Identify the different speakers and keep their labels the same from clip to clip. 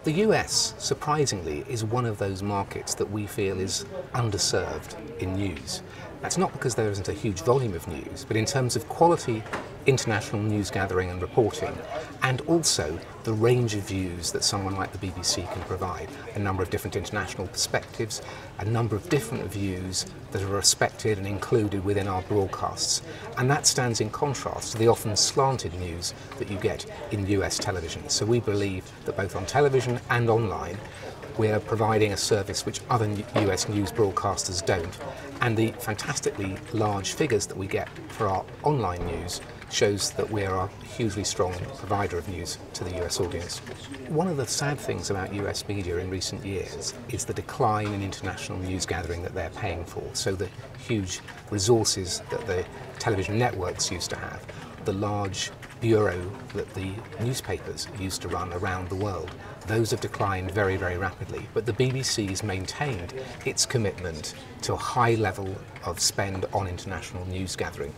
Speaker 1: The US, surprisingly, is one of those markets that we feel is underserved in news. That's not because there isn't a huge volume of news, but in terms of quality international news gathering and reporting, and also the range of views that someone like the BBC can provide. A number of different international perspectives, a number of different views that are respected and included within our broadcasts. And that stands in contrast to the often slanted news that you get in US television. So we believe that both on television and online, we're providing a service which other US news broadcasters don't. And the fantastically large figures that we get for our online news shows that we're a hugely strong provider of news to the US audience. One of the sad things about US media in recent years is the decline in international news gathering that they're paying for. So the huge resources that the television networks used to have, the large bureau that the newspapers used to run around the world, those have declined very, very rapidly. But the BBC has maintained its commitment to a high level of spend on international news gathering,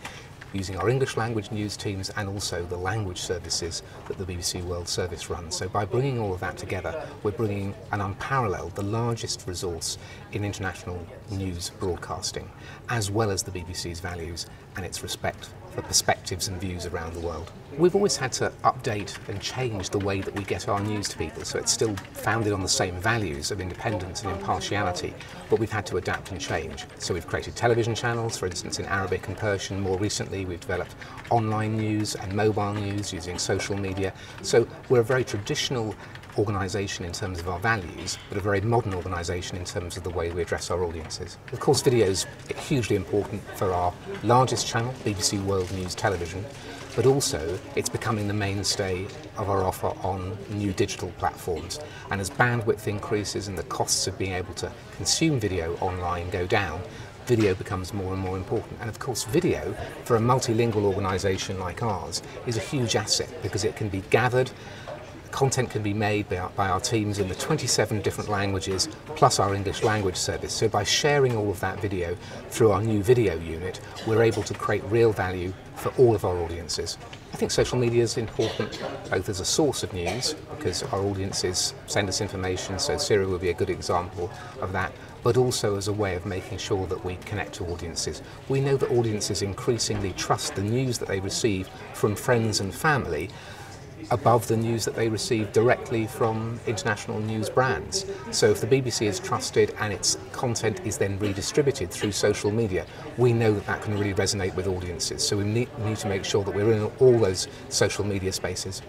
Speaker 1: using our English language news teams and also the language services that the BBC World Service runs. So by bringing all of that together, we're bringing an unparalleled, the largest resource in international news broadcasting, as well as the BBC's values and its respect for perspectives and views around the world. We've always had to update and change the way that we get our news to people, so it's still founded on the same values of independence and impartiality, but we've had to adapt and change. So we've created television channels, for instance in Arabic and Persian. More recently we've developed online news and mobile news using social media. So we're a very traditional organisation in terms of our values, but a very modern organisation in terms of the way we address our audiences. Of course, video is hugely important for our largest channel, BBC World News Television, but also it's becoming the mainstay of our offer on new digital platforms. And as bandwidth increases and the costs of being able to consume video online go down, video becomes more and more important. And of course, video, for a multilingual organisation like ours, is a huge asset because it can be gathered. Content can be made by our teams in the 27 different languages, plus our English language service. So by sharing all of that video through our new video unit, we're able to create real value for all of our audiences. I think social media is important both as a source of news, because our audiences send us information, so Syria will be a good example of that, but also as a way of making sure that we connect to audiences. We know that audiences increasingly trust the news that they receive from friends and family above the news that they receive directly from international news brands. So if the BBC is trusted and its content is then redistributed through social media, we know that that can really resonate with audiences. So we need to make sure that we're in all those social media spaces.